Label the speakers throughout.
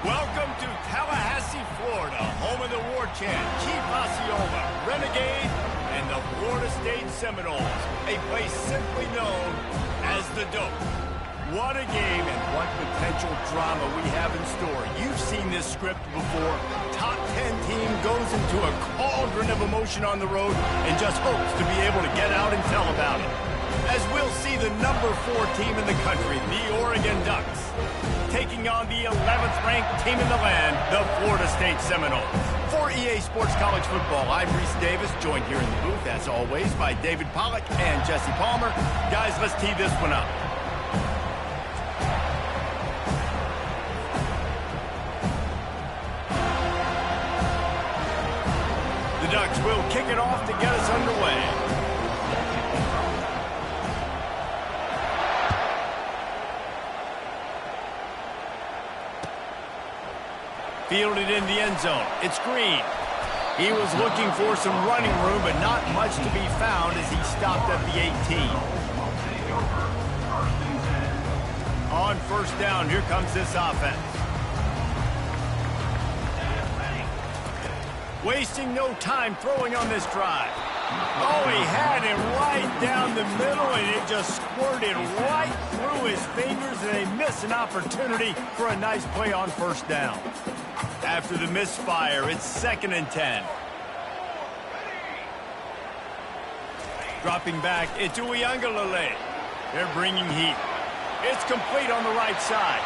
Speaker 1: Welcome to Tallahassee, Florida, home of the war chant, Chief Osceola, Renegade, and the Florida State Seminoles, a place simply known as the Dope. What a game and what potential drama we have in store. You've seen this script before. Top 10 team goes into a cauldron of emotion on the road and just hopes to be able to get out and tell about it. As we'll see the number 4 team in the country, the Oregon Ducks, taking on the 11th ranked team in the land, the Florida State Seminoles. For EA Sports College Football, I'm Reese Davis, joined here in the booth, as always, by David Pollack and Jesse Palmer. Guys, let's tee this one up. The Ducks will kick it off to get us underway. Fielded in the end zone. It's Green. He was looking for some running room, but not much to be found as he stopped at the 18. On first down, here comes this offense. Wasting no time throwing on this drive. Oh, he had it right down the middle, and it just squirted right through his fingers, and they miss an opportunity for a nice play on first down. After the misfire, it's 2nd and 10. Dropping back, it's Uiagalelei. They're bringing heat. It's complete on the right side.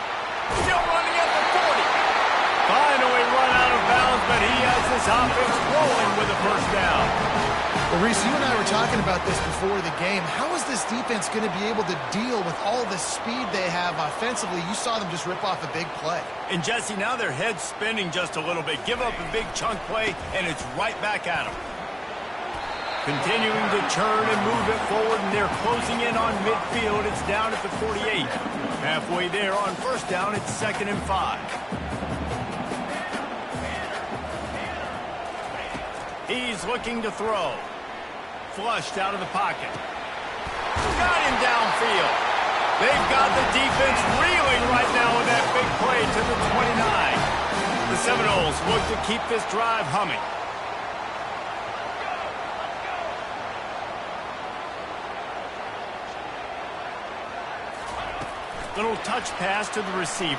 Speaker 1: Still running at the 40. Finally run out of bounds, but he has this offense rolling with a first down.
Speaker 2: Well, Reese, you and I were talking about this before the game. How is this defense going to be able to deal with all the speed they have offensively? You saw them just rip off a big play.
Speaker 1: And, Jesse, now their head's spinning just a little bit. Give up a big chunk play, and it's right back at them. Continuing to churn and move it forward, and they're closing in on midfield. It's down at the 48. Halfway there on first down, it's 2nd and 5. He's looking to throw. Flushed out of the pocket. Got him downfield. They've got the defense reeling right now with that big play to the 29. The Seminoles look to keep this drive humming. Little touch pass to the receiver.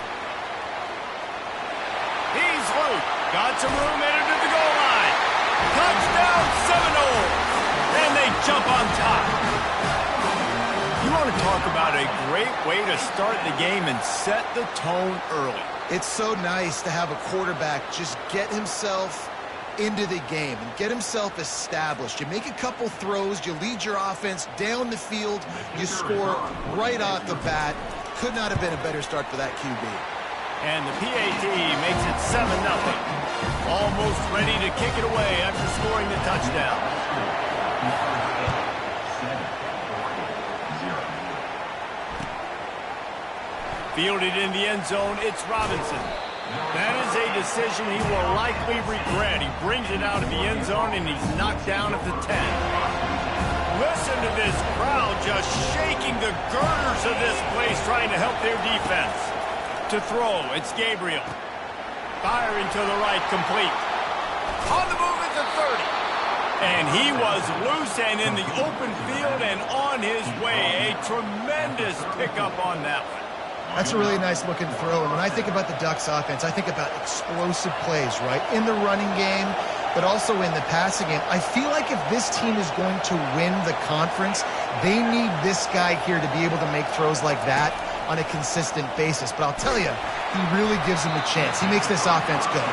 Speaker 1: He's loose. Got some room headed to the goal line. Touchdown Seminoles! And they jump on top. You want to talk about a great way to start the game and set the tone early.
Speaker 2: It's so nice to have a quarterback just get himself into the game and get himself established. You make a couple throws, you lead your offense down the field, you score right off the bat. Could not have been a better start for that QB.
Speaker 1: And the PAT makes it 7-0. Almost ready to kick it away after scoring the touchdown. Fielded in the end zone, it's Robinson. That is a decision he will likely regret. He brings it out of the end zone, and he's knocked down at the 10. Listen to this crowd just shaking the girders of this place, trying to help their defense. To throw, it's Gabriel. Firing to the right, complete. On the move at the 30. And he was loose and in the open field and on his way. A tremendous pickup on that one.
Speaker 2: That's a really nice looking throw. And when I think about the Ducks offense, I think about explosive plays, right? In the running game, but also in the passing game. I feel like if this team is going to win the conference, they need this guy here to be able to make throws like that on a consistent basis. But I'll tell you, he really gives him a chance. He makes this offense go.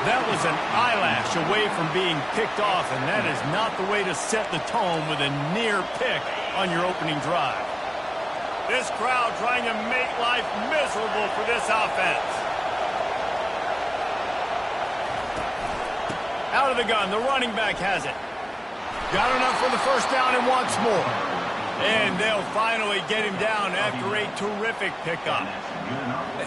Speaker 1: That was an eyelash away from being picked off, and that is not the way to set the tone with a near pick on your opening drive. This crowd trying to make life miserable for this offense. Out of the gun, the running back has it. Got enough for the first down and wants more. And they'll finally get him down after a terrific pickup.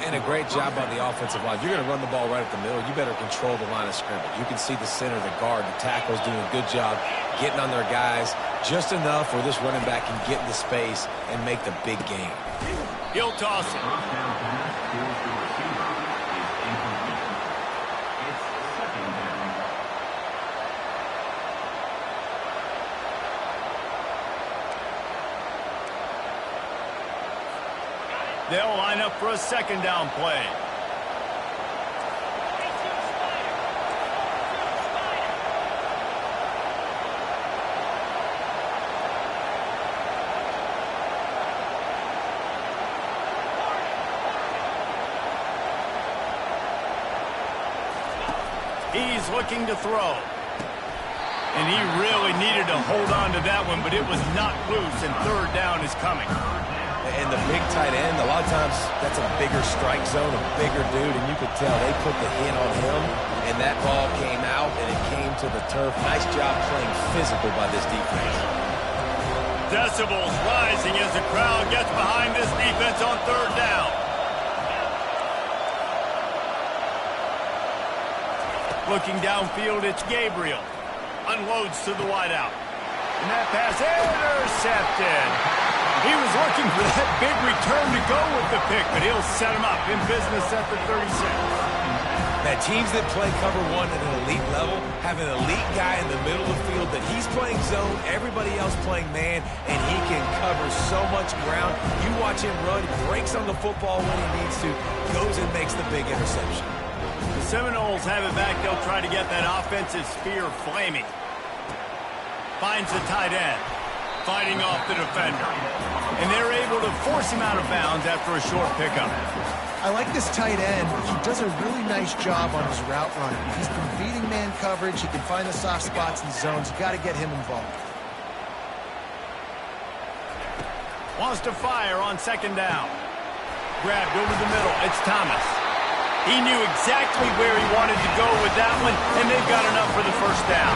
Speaker 3: And a great job on the offensive line. You're going to run the ball right at the middle. You better control the line of scrimmage. You can see the center, the guard, the tackle's doing a good job getting on their guys just enough where this running back can get into space and make the big game.
Speaker 1: He'll toss it. They'll line up for a second down play. He's looking to throw. And he really needed to hold on to that one, but it was not loose, and third down is coming.
Speaker 3: And the big tight end, a lot of times that's a bigger strike zone, a bigger dude, and you could tell they put the hit on him, and that ball came out, and it came to the turf. Nice job playing physical by this defense.
Speaker 1: Decibels rising as the crowd gets behind this defense on third down. Looking downfield, it's Gabriel. Unloads to the wideout. And that pass intercepted. He was looking for that big return to go with the pick, but he'll set him up in business at the 36.
Speaker 3: Now, teams that play cover one at an elite level have an elite guy in the middle of the field that he's playing zone, everybody else playing man, and he can cover so much ground. You watch him run, he breaks on the football when he needs to, goes and makes the big interception.
Speaker 1: The Seminoles have it back. They'll try to get that offensive spear flaming. Finds the tight end. Fighting off the defender. And they're able to force him out of bounds after a short pickup.
Speaker 2: I like this tight end. He does a really nice job on his route running. He's been beating man coverage. He can find the soft spots and zones. You got to get him involved.
Speaker 1: Wants to fire on second down. Grabbed over the middle. It's Thomas. He knew exactly where he wanted to go with that one, and they've got enough for the first down.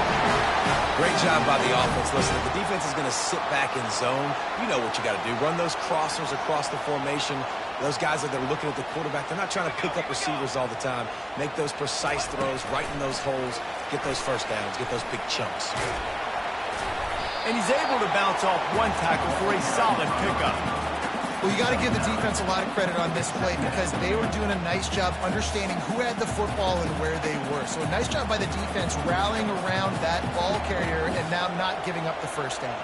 Speaker 3: Great job by the offense. Listen, if the defense is going to sit back in zone, you know what you got to do. Run those crossers across the formation. Those guys that are looking at the quarterback, they're not trying to pick up receivers all the time. Make those precise throws, right in those holes, get those first downs, get those big chunks.
Speaker 1: And he's able to bounce off one tackle for a solid pickup.
Speaker 2: Well, you got to give the defense a lot of credit on this play because they were doing a nice job understanding who had the football and where they were. So a nice job by the defense rallying around that ball carrier and now not giving up the first down.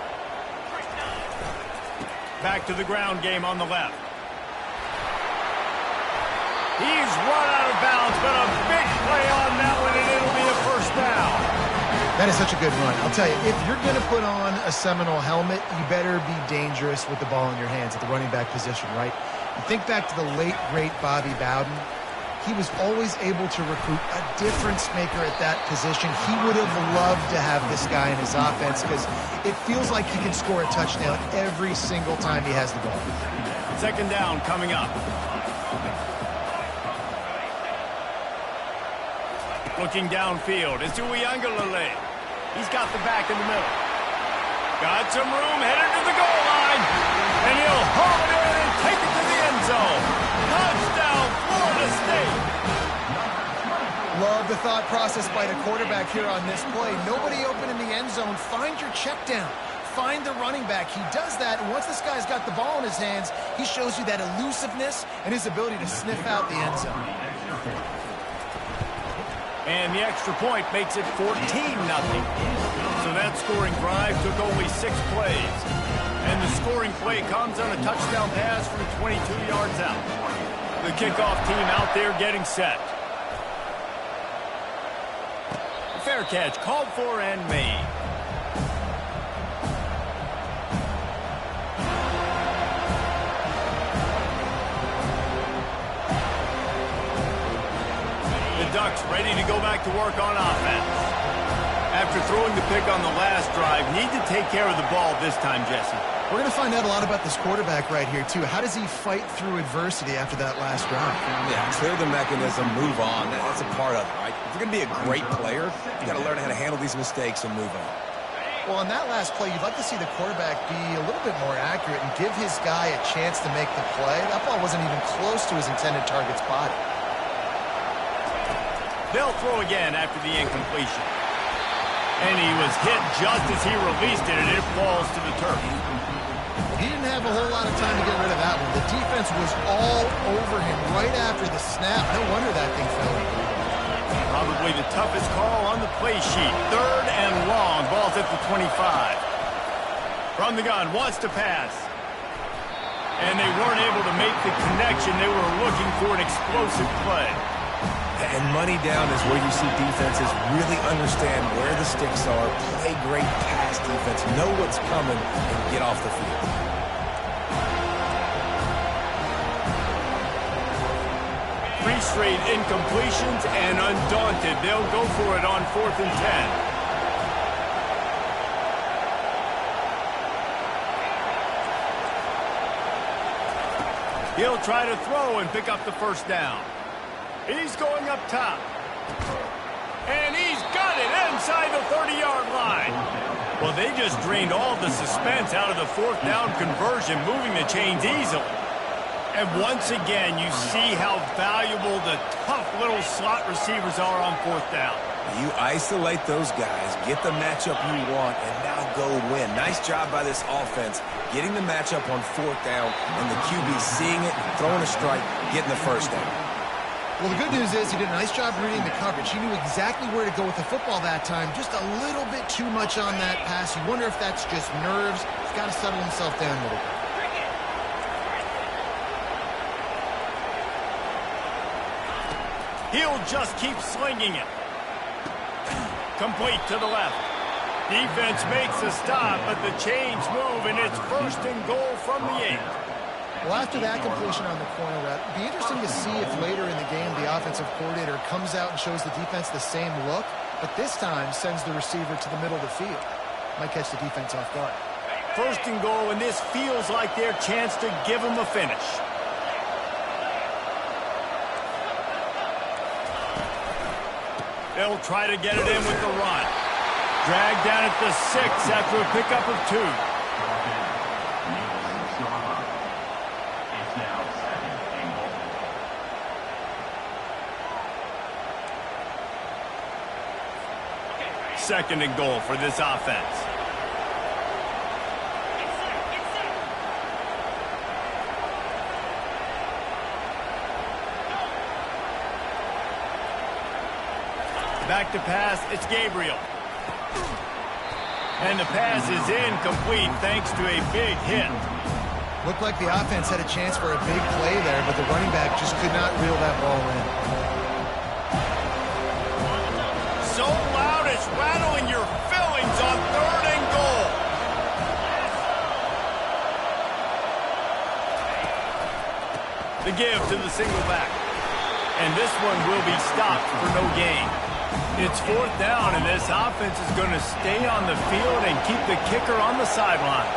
Speaker 1: Back to the ground game on the left. He's run out of bounds, but a big play on that one, and it'll be a first down.
Speaker 2: That is such a good run. I'll tell you, if you're going to put on a Seminole helmet, you better be dangerous with the ball in your hands at the running back position, right? You think back to the late, great Bobby Bowden. He was always able to recruit a difference maker at that position. He would have loved to have this guy in his offense because it feels like he can score a touchdown every single time he has the ball.
Speaker 1: Second down coming up. Looking downfield is Uiagalelei. He's got the back in the middle. Got some room, headed to the goal line. And he'll haul it in and take it to the end zone. Touchdown, Florida State.
Speaker 2: Love the thought process by the quarterback here on this play. Nobody open in the end zone. Find your check down. Find the running back. He does that, and once this guy's got the ball in his hands, he shows you that elusiveness and his ability to sniff out the end zone.
Speaker 1: And the extra point makes it 14-0. So that scoring drive took only 6 plays. And the scoring play comes on a touchdown pass from 22 yards out. The kickoff team out there getting set. Fair catch called for and made. Ducks ready to go back to work on offense. After throwing the pick on the last drive, need to take care of the ball this time, Jesse.
Speaker 2: We're going to find out a lot about this quarterback right here, too. How does he fight through adversity after that last drive?
Speaker 3: Yeah, clear the mechanism, move on. That's a part of it, right? If you're going to be a great player, you got to learn how to handle these mistakes and move on.
Speaker 2: Well, on that last play, you'd like to see the quarterback be a little bit more accurate and give his guy a chance to make the play. That ball wasn't even close to his intended target's body.
Speaker 1: They'll throw again after the incompletion. And he was hit just as he released it, and it falls to the turf.
Speaker 2: He didn't have a whole lot of time to get rid of that one. The defense was all over him right after the snap. No wonder that thing fell.
Speaker 1: Probably the toughest call on the play sheet. Third and long. Ball's at the 25. From the gun, wants to pass. And they weren't able to make the connection. They were looking for an explosive play.
Speaker 3: And money down is where you see defenses really understand where the sticks are, play great pass defense, know what's coming, and get off the field.
Speaker 1: 3 straight incompletions, and undaunted, they'll go for it on 4th and 10. He'll try to throw and pick up the first down. He's going up top. And he's got it inside the 30-yard line. Well, they just drained all the suspense out of the 4th down conversion, moving the chains easily. And once again, you see how valuable the tough little slot receivers are on 4th down.
Speaker 3: You isolate those guys, get the matchup you want, and now go win. Nice job by this offense, getting the matchup on 4th down, and the QB seeing it, throwing a strike, getting the first down.
Speaker 2: Well, the good news is he did a nice job reading the coverage. He knew exactly where to go with the football that time. Just a little bit too much on that pass. You wonder if that's just nerves. He's got to settle himself down a little bit.
Speaker 1: He'll just keep slinging it. Complete to the left. Defense makes a stop, but the chains move, and it's 1st and goal from the 8.
Speaker 2: Well, after that completion on the corner route, it'd be interesting to see if later in the game the offensive coordinator comes out and shows the defense the same look, but this time sends the receiver to the middle of the field. Might catch the defense off guard.
Speaker 1: 1st and goal, and this feels like their chance to give them a finish. They'll try to get it in with the run. Dragged down at the 6 after a pickup of 2. Second and goal for this offense. Back to pass, it's Gabriel. And the pass is incomplete thanks to a big hit.
Speaker 2: Looked like the offense had a chance for a big play there, but the running back just could not reel that ball in.
Speaker 1: So loud it's rattling your fillings on 3rd and goal. The give to the single back. And this one will be stopped for no gain. It's 4th down, and this offense is going to stay on the field and keep the kicker on the sidelines.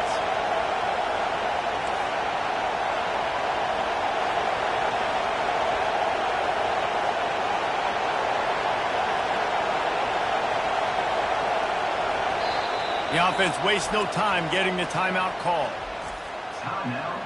Speaker 1: The offense wastes no time getting the timeout call.
Speaker 4: Timeout.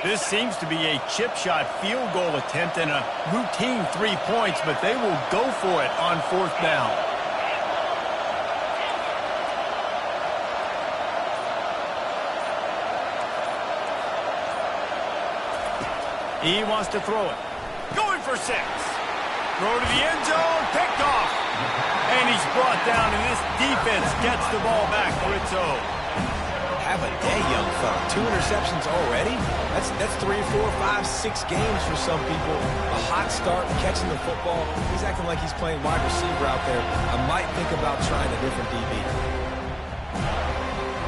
Speaker 1: This seems to be a chip shot field goal attempt and a routine 3 points, but they will go for it on 4th down. He wants to throw it. Going for 6. Throw to the end zone, picked off. And he's brought down, and this defense gets the ball back for its own.
Speaker 3: Have a day, young fella. 2 interceptions already? That's 3, 4, 5, 6 games for some people. A hot start, catching the football. He's acting like he's playing wide receiver out there. I might think about trying a different DB.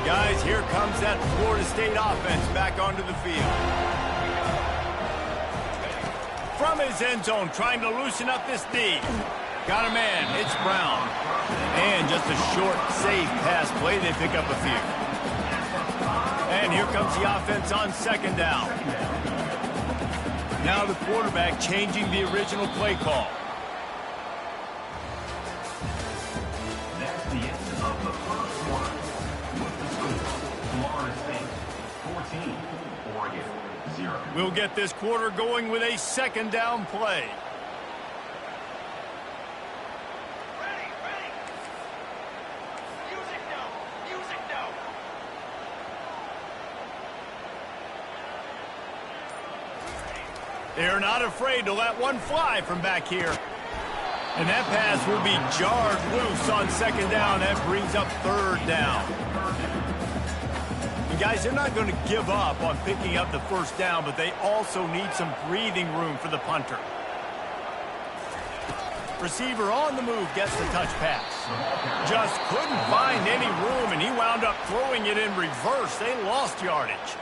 Speaker 1: Guys, here comes that Florida State offense back onto the field. From his end zone, trying to loosen up this D. Got a man, it's Brown. And just a short, safe pass play, they pick up a few. And here comes the offense on 2nd down. Now the quarterback changing the original play call.
Speaker 4: That's the end of the first one. With the score, Florida State 14, Oregon 0.
Speaker 1: We'll get this quarter going with a 2nd down play. They're not afraid to let one fly from back here. And that pass will be jarred loose on second down. That brings up third down. And guys, they're not going to give up on picking up the first down, but they also need some breathing room for the punter. Receiver on the move gets the touch pass. Just couldn't find any room, and he wound up throwing it in reverse. They lost yardage.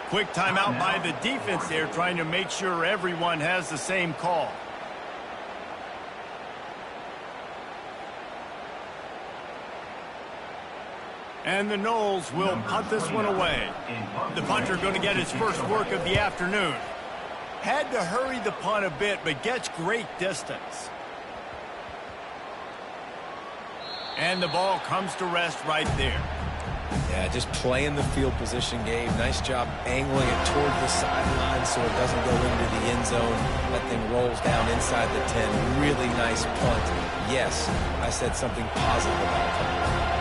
Speaker 1: Quick timeout by the defense there, trying to make sure everyone has the same call. And the Noles will punt this one away. The punter going to get his first work of the afternoon. Had to hurry the punt a bit, but gets great distance. And the ball comes to rest right there.
Speaker 3: Yeah, just playing the field position game. Nice job angling it toward the sideline so it doesn't go into the end zone. That thing rolls down inside the 10. Really nice punt. Yes, I said something positive about it.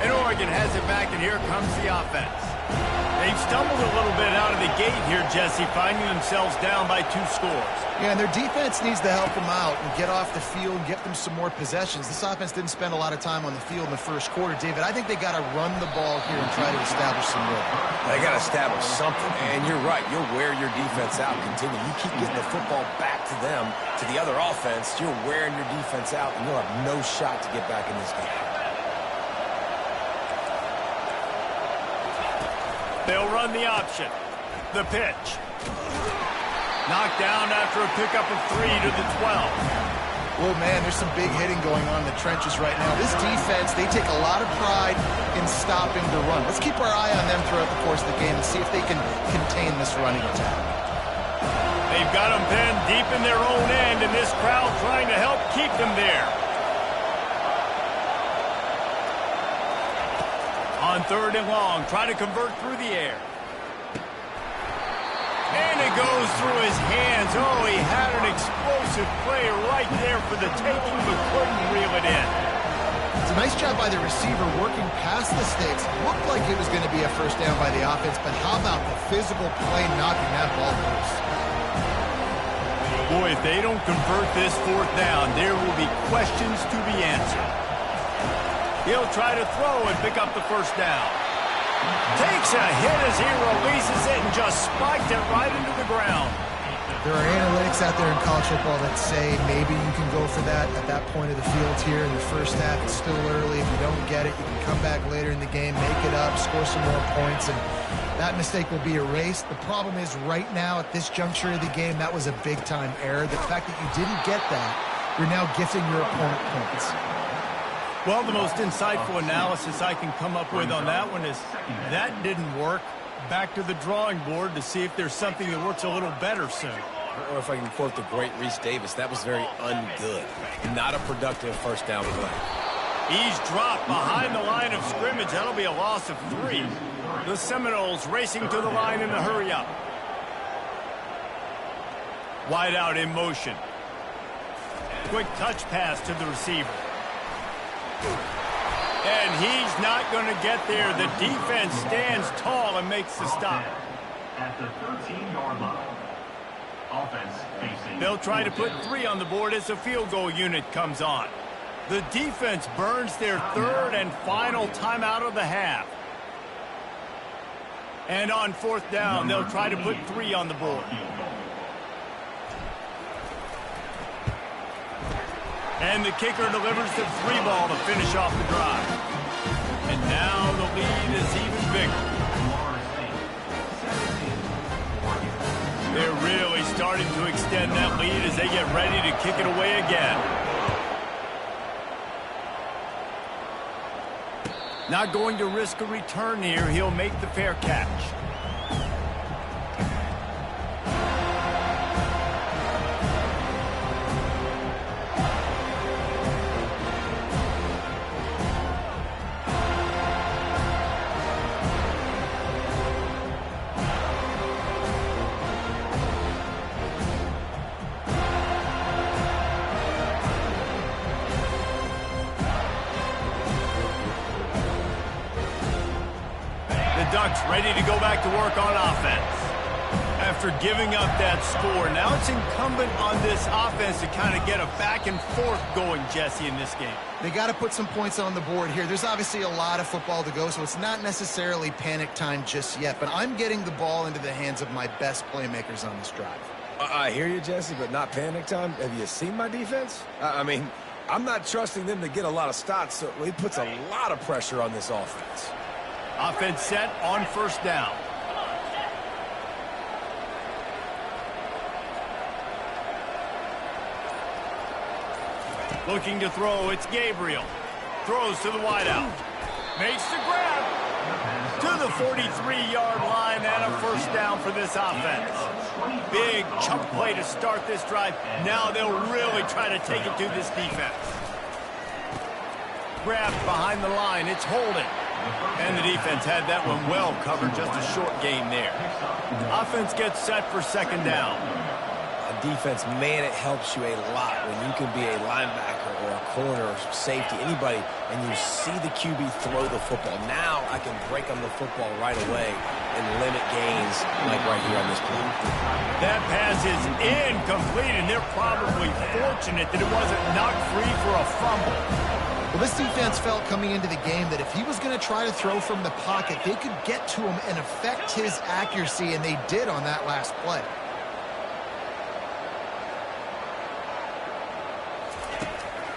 Speaker 1: And Oregon has it back, and here comes the offense. They've stumbled a little bit out of the gate here, Jesse, finding themselves down by 2 scores.
Speaker 2: Yeah, and their defense needs to help them out and get off the field and get them some more possessions. This offense didn't spend a lot of time on the field in the first quarter, David. I think they got to run the ball here and try to establish some rhythm.
Speaker 3: They got to establish something. And you're right. You'll wear your defense out and continue. You keep getting the football back to them, to the other offense, you're wearing your defense out, and you'll have no shot to get back in this game.
Speaker 1: They'll run the option. The pitch. Knocked down after a pickup of 3 to the 12.
Speaker 2: Oh, man, there's some big hitting going on in the trenches right now. This defense, they take a lot of pride in stopping the run. Let's keep our eye on them throughout the course of the game and see if they can contain this running attack.
Speaker 1: They've got them pinned deep in their own end, and this crowd trying to help keep them there. On 3rd and long, trying to convert through the air. And it goes through his hands. Oh, he had an explosive play right there for the taking, but couldn't reel it in.
Speaker 2: It's a nice job by the receiver working past the sticks. Looked like it was going to be a first down by the offense, but how about the physical play knocking that ball loose?
Speaker 1: Boy, if they don't convert this 4th down, there will be questions to be answered. He'll try to throw and pick up the first down. Takes a hit as he releases it and just spiked it right into the ground.
Speaker 2: There are analytics out there in college football that say maybe you can go for that at that point of the field here in the first half. It's still early. If you don't get it, you can come back later in the game, make it up, score some more points, and that mistake will be erased. The problem is right now at this juncture of the game, that was a big-time error. The fact that you didn't get that, you're now gifting your opponent points.
Speaker 1: Well, the most insightful analysis I can come up with on that one is that didn't work. Back to the drawing board to see if there's something that works a little better soon.
Speaker 3: Or if I can quote the great Reese Davis, that was very ungood. Not a productive first down play.
Speaker 1: He's dropped behind the line of scrimmage. That'll be a loss of 3. The Seminoles racing to the line in the hurry-up. Wide out in motion. Quick touch pass to the receiver. And he's not going to get there. The defense stands tall and makes the stop.
Speaker 4: At the 13-yard line. Offense facing.
Speaker 1: They'll try to put 3 on the board as the field goal unit comes on. The defense burns their 3rd and final timeout of the half. And on 4th down, they'll try to put 3 on the board. And the kicker delivers the 3 ball to finish off the drive. And now the lead is even bigger. They're really starting to extend that lead as they get ready to kick it away again. Not going to risk a return here. He'll make the fair catch. The Ducks ready to go back to work on offense. After giving up that score, now it's incumbent on this offense to kind of get a back and forth going, Jesse, in this game.
Speaker 2: They got to put some points on the board here. There's obviously a lot of football to go, so it's not necessarily panic time just yet, but I'm getting the ball into the hands of my best playmakers on this drive.
Speaker 3: I hear you, Jesse, but not panic time. Have you seen my defense? I mean, I'm not trusting them to get a lot of stops, so it puts a lot of pressure on this offense.
Speaker 1: Offense set on first down. Looking to throw, it's Gabriel. Throws to the wideout. Makes the grab. To the 43-yard line and a first down for this offense. Big chunk play to start this drive. Now they'll really try to take it to this defense. Grabbed behind the line. It's holding. And the defense had that one well covered. Just a short gain there. Offense gets set for second down.
Speaker 3: Defense, man, it helps you a lot when you can be a linebacker or a corner or safety, anybody, and you see the QB throw the football. Now I can break on the football right away and limit gains like right here on this play.
Speaker 1: That pass is incomplete, and they're probably fortunate that it wasn't knocked free for a fumble.
Speaker 2: Well, this defense felt coming into the game that if he was going to try to throw from the pocket, they could get to him and affect his accuracy, and they did on that last play.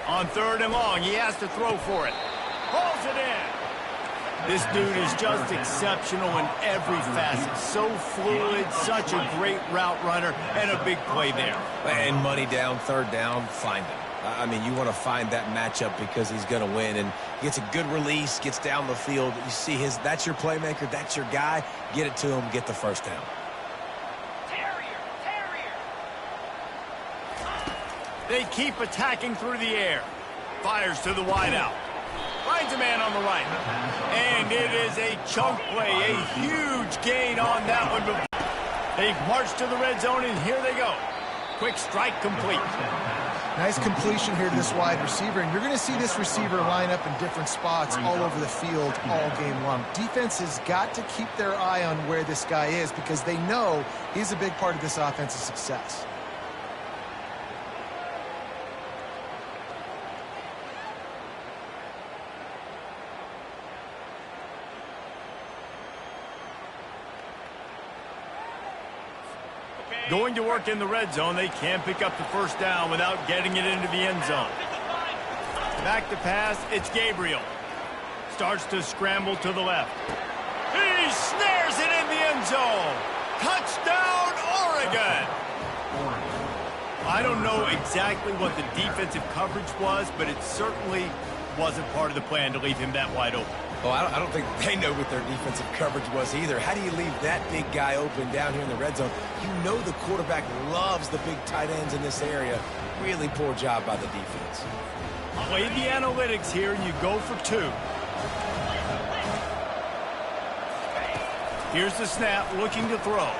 Speaker 1: On third and long, he has to throw for it. Hauls it in. This dude is just exceptional in every facet. So fluid, such a great route runner, and a big play there.
Speaker 3: And money down, third down, find him. I mean, you want to find that matchup because he's going to win. And gets a good release, gets down the field. You see that's your playmaker, that's your guy. Get it to him, get the first down.
Speaker 1: They keep attacking through the air. Fires to the wideout. Finds a man on the right. And it is a chunk play, a huge gain on that one. They march to the red zone, and here they go. Quick strike complete.
Speaker 2: Nice completion here to this wide receiver, and you're going to see this receiver line up in different spots all over the field all game long. Defense has got to keep their eye on where this guy is because they know he's a big part of this offense's success.
Speaker 1: Going to work in the red zone, they can't pick up the first down without getting it into the end zone. Back to pass, it's Gabriel. Starts to scramble to the left. He snares it in the end zone. Touchdown, Oregon! I don't know exactly what the defensive coverage was, but it certainly wasn't part of the plan to leave him that wide open.
Speaker 3: Well, I don't think they know what their defensive coverage was either. How do you leave that big guy open down here in the red zone? You know the quarterback loves the big tight ends in this area. Really poor job by the defense.
Speaker 1: Play the analytics here, and you go for two. Here's the snap, looking to throw.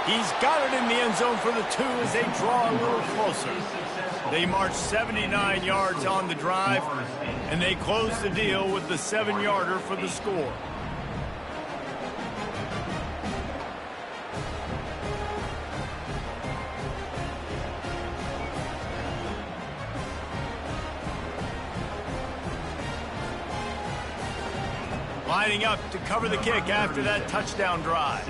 Speaker 1: He's got it in the end zone for the two as they draw a little closer. They march 79 yards on the drive, and they close the deal with the 7-yarder for the score. Lining up to cover the kick after that touchdown drive.